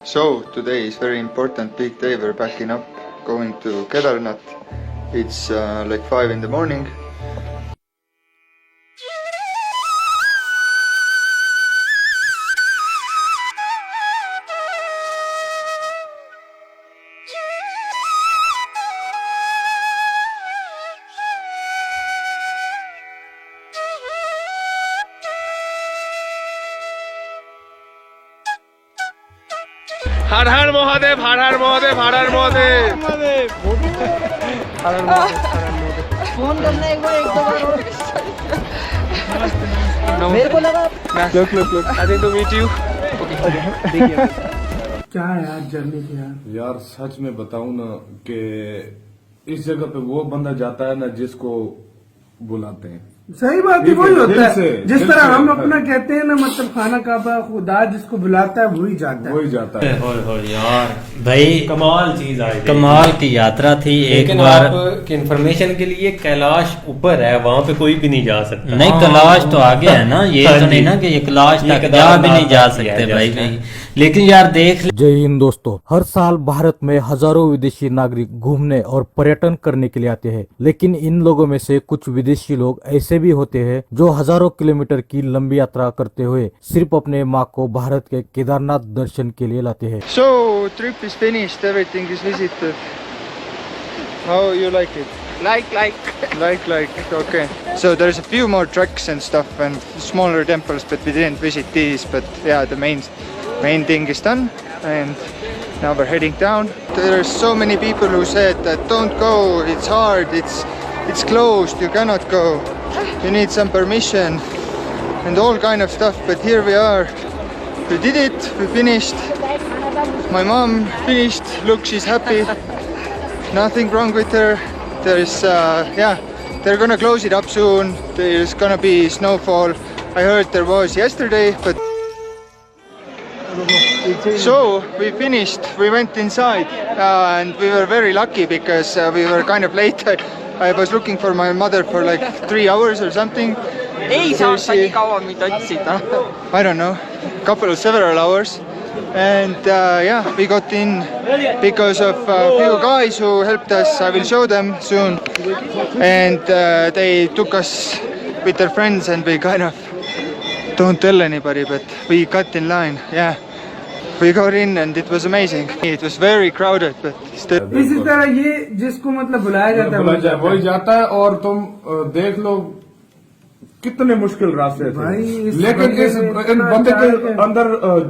So today is very important big day. We're packing up, going to Kedarnath. It's like 5 in the morning. Her her Mahadev, her her Mahadev, her her Mahadev. Phone करना एक बार, एक दो बार। मेरे को लगा Look. I think to meet you. क्या है यार जर्नी की यार सच में बताऊं ना कि इस जगह पे वो बंदा जाता है ना जिसको बुलाते हैं। सही बात है, वही होता है। जिस दिल तरह से हम होता अपना है। कहते हैं ना, मतलब खाना काबा खुदा जिसको बुलाता है वही जाता है। वही जाता है। हो यार भाई कमाल चीज आई थी। कमाल की यात्रा थी। एक लेकिन बार आपकी इन्फॉर्मेशन के लिए कैलाश ऊपर है, वहाँ पे कोई भी नहीं जा सकता। नहीं, कैलाश तो आगे है ना, ये हाँ तो जी। नहीं ना कि ये कैलाश ये तक जा भी नहीं जा केदारनाथ सकते है भाई just भाई। लेकिन यार देख जय हिंद दोस्तों, हर साल भारत में हजारों विदेशी नागरिक घूमने और पर्यटन करने के लिए आते हैं, लेकिन इन लोगों में से कुछ विदेशी लोग ऐसे भी होते हैं जो हजारों किलोमीटर की लंबी यात्रा करते हुए सिर्फ अपने माँ को भारत के केदारनाथ दर्शन के लिए लाते हैं। So trip is finished. Everything is visited. How you like it? Like. Okay. So there's a few more treks and stuff and smaller temples, but we didn't visit these. But yeah, the main thing is done, and now we're heading down. There are so many people who said that don't go. It's hard. It's closed. You cannot go. You need some permission and all kind of stuff. But here we are. We did it. We finished. My mom finished. Look, she's happy. Nothing wrong with her. There's they're gonna close it up soon. There's gonna be snowfall. I heard there was yesterday, but so we finished. We went inside and we were very lucky because we were kind of late. I was looking for my mother for like 3 hours or something. ei saanud nii kaua mida otsida. I don't know, several hours. And we got in because of a few guys who helped us. I will show them soon. And they took us with their friends and we kind of don't tell anybody, but we got in line. Yeah, we got in and it was amazing. It was very crowded, but still. इसी तरह ये जिसको मतलब बुलाया जाता है वही जाता है और तुम देख लो कितने मुश्किल रास्ते थे भाई, लेकिन इस बंदे के अंदर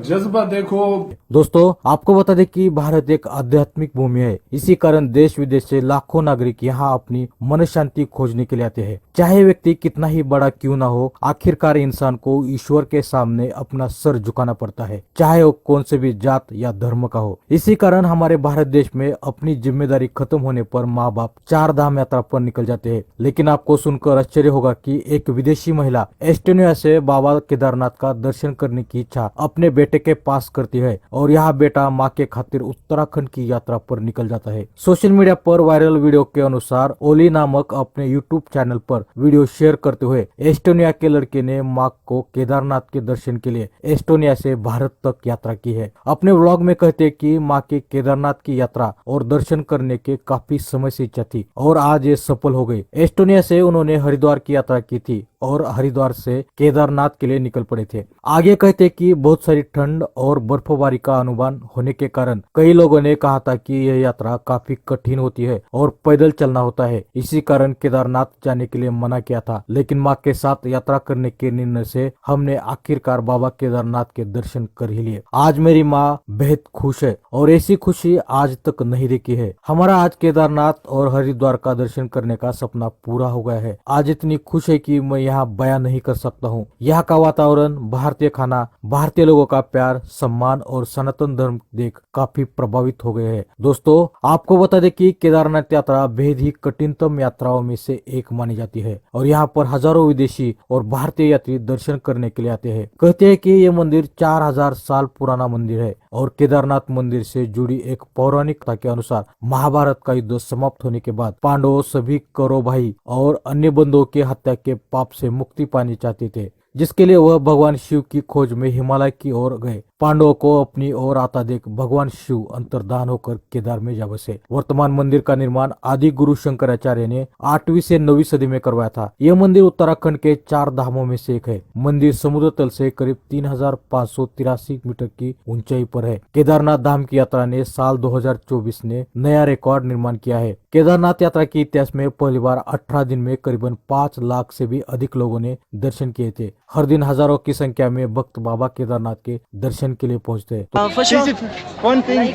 जज्बा देखो। दोस्तों, आपको बता दें कि भारत एक आध्यात्मिक भूमि है। इसी कारण देश विदेश से लाखों नागरिक यहाँ अपनी मन शांति खोजने के लिए आते हैं। चाहे व्यक्ति कितना ही बड़ा क्यों ना हो, आखिरकार इंसान को ईश्वर के सामने अपना सर झुकाना पड़ता है, चाहे वो कौन से भी जात या धर्म का हो। इसी कारण हमारे भारत देश में अपनी जिम्मेदारी खत्म होने पर माँ बाप 4 धाम यात्रा पर निकल जाते हैं। लेकिन आपको सुनकर आश्चर्य होगा कि एक विदेशी महिला एस्टोनिया से बाबा केदारनाथ का दर्शन करने की इच्छा अपने बेटे के पास करती है और यह बेटा माँ के खातिर उत्तराखंड की यात्रा पर निकल जाता है। सोशल मीडिया पर वायरल वीडियो के अनुसार ओली नामक अपने यूट्यूब चैनल पर वीडियो शेयर करते हुए एस्टोनिया के लड़के ने माँ को केदारनाथ के दर्शन के लिए एस्टोनिया से भारत तक यात्रा की है। अपने व्लॉग में कहते हैं कि माँ के केदारनाथ की यात्रा और दर्शन करने के काफी समय से इच्छा थी और आज ये सफल हो गई। एस्टोनिया से उन्होंने हरिद्वार की यात्रा की थी और हरिद्वार से केदारनाथ के लिए निकल पड़े थे। आगे कहते कि बहुत सारी ठंड और बर्फबारी का अनुमान होने के कारण कई लोगों ने कहा था कि यह यात्रा काफी कठिन होती है और पैदल चलना होता है। इसी कारण केदारनाथ जाने के लिए मना किया था, लेकिन माँ के साथ यात्रा करने के निर्णय से हमने आखिरकार बाबा केदारनाथ के दर्शन कर ही लिए। आज मेरी माँ बेहद खुश है और ऐसी खुशी आज तक नहीं देखी है। हमारा आज केदारनाथ और हरिद्वार का दर्शन करने का सपना पूरा हो गया है। आज इतनी खुश है कि मैं यहाँ बयां नहीं कर सकता हूँ। यहाँ का वातावरण, भारतीय खाना, भारतीय लोगों का प्यार, सम्मान और सनातन धर्म देख काफी प्रभावित हो गए हैं। दोस्तों, आपको बता दें कि केदारनाथ यात्रा बेहद ही कठिनतम यात्राओं में से एक मानी जाती है और यहाँ पर हजारों विदेशी और भारतीय यात्री दर्शन करने के लिए आते हैं। कहते हैं कि ये मंदिर 4000 साल पुराना मंदिर है और केदारनाथ मंदिर से जुड़ी एक पौराणिक कथा के अनुसार महाभारत का युद्ध समाप्त होने के बाद पांडव सभी कौरव भाई और अन्य बंधुओं की हत्या के पाप से मुक्ति पानी चाहते थे, जिसके लिए वह भगवान शिव की खोज में हिमालय की ओर गए पांडवों को अपनी ओर आता देख भगवान शिव अंतर्धान होकर केदार में जा बसे। वर्तमान मंदिर का निर्माण आदि गुरु शंकराचार्य ने 8वीं से 9वीं सदी में करवाया था। यह मंदिर उत्तराखंड के 4 धामों में से एक है। मंदिर समुद्र तल से करीब 3583 मीटर की ऊंचाई पर है। केदारनाथ धाम की यात्रा ने साल 2024 ने नया रिकॉर्ड निर्माण किया है। केदारनाथ यात्रा के इतिहास में पहली बार 18 दिन में करीबन 5 लाख से भी अधिक लोगों ने दर्शन किए थे। हर दिन हजारों की संख्या में भक्त बाबा केदारनाथ के दर्शन के लिए पहुंचते हैं। For sure. This is one thing.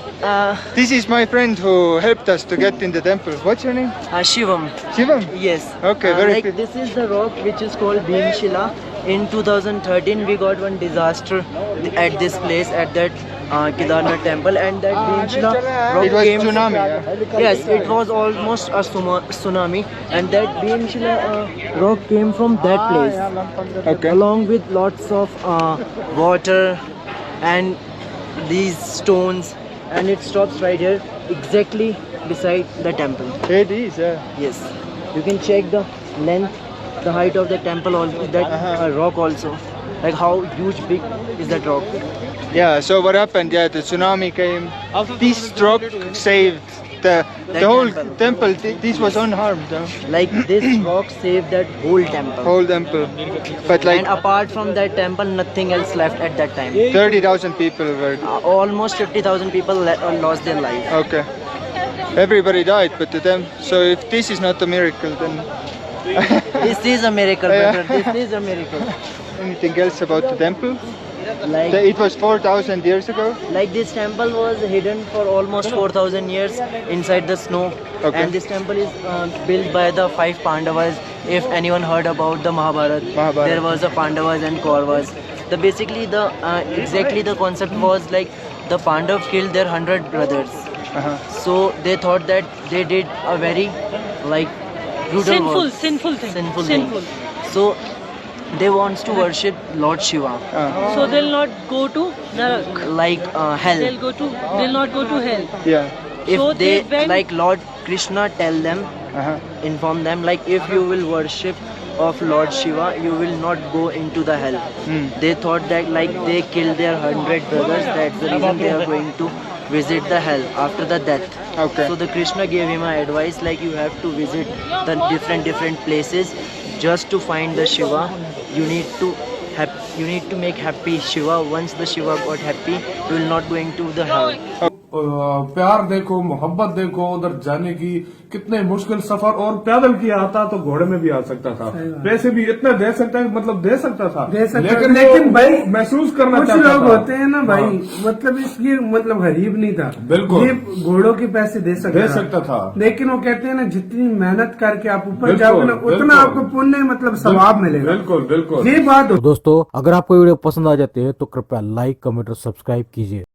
This is my friend who helped us to get in the temple. What's your name? Shivam. Shivam? Yes. Okay, very Like good. this is the rock which is called Bhimshila. In 2013 we got one disaster at this place at that Kedarnath temple, and that Bhimshila rock It was came. tsunami, yeah? Yes, it was almost a tsunami, and that Bhimshila rock came from that place, Okay. along with lots of water and these stones, and it stops right here, exactly beside the temple. It is, yeah. Yes, you can check the length, the height of the temple, also that rock also, like how huge, big is that rock. Yeah, so what happened? Yeah, the tsunami came. This rock saved the whole temple. This was unharmed, huh? Like this rock saved that whole temple. Whole temple. But like And apart from that temple, nothing else left at that time. 30,000 people were. Almost 50,000 people lost their life. Okay. Everybody died, but to them. So if this is not a miracle, then This is a miracle, Yeah. brother. This is a miracle. anything else about the temple? Like It was 4,000 years ago. this temple was hidden for almost 4,000 years inside the snow. Okay. And this temple is built by the 5 Pandavas. If anyone heard about the Mahabharata, Mahabharata. there was the Pandavas and Kauravas. Basically the exactly the concept was like the Pandavas killed their 100 brothers. Uh-huh. So they thought that they did a very like brutal work. Sinful thing. Thing. So they wants to worship Lord Shiva, So they'll not go to Narak. like hell. They'll not go to hell. Yeah. If so they they went- like Lord Krishna tell them, Uh-huh. inform them like if you will worship of Lord Shiva, you will not go into the hell. They thought that like they killed their 100 brothers, that's the reason they are going to visit the hell after the death. Okay. So the Krishna gave him an advice like you have to visit the different places just to find the Shiva. You need to make happy Shiva. Once the Shiva got happy, you will not going to the hell. प्यार देखो, मोहब्बत देखो, उधर जाने की कितने मुश्किल सफर, और पैदल किया आता तो घोड़े में भी आ सकता था, पैसे भी इतने दे सकता है, मतलब दे सकता था, लेकिन वो भाई महसूस करना कुछ चाहता लोग था। होते हैं ना भाई, मतलब इसलिए मतलब गरीब नहीं था, बिल्कुल। ये घोड़ों के पैसे दे सकता था। लेकिन वो कहते हैं ना जितनी मेहनत करके आप ऊपर बिल्कुल, जाओगे ना उतना बिल्कुल। आपको पुण्य मतलब सवाब मिलेगा। बिल्कुल बिल्कुल। ये बात तो दोस्तों, अगर आपको वीडियो पसंद आ जाती है तो कृपया लाइक, कमेंट और सब्सक्राइब कीजिए।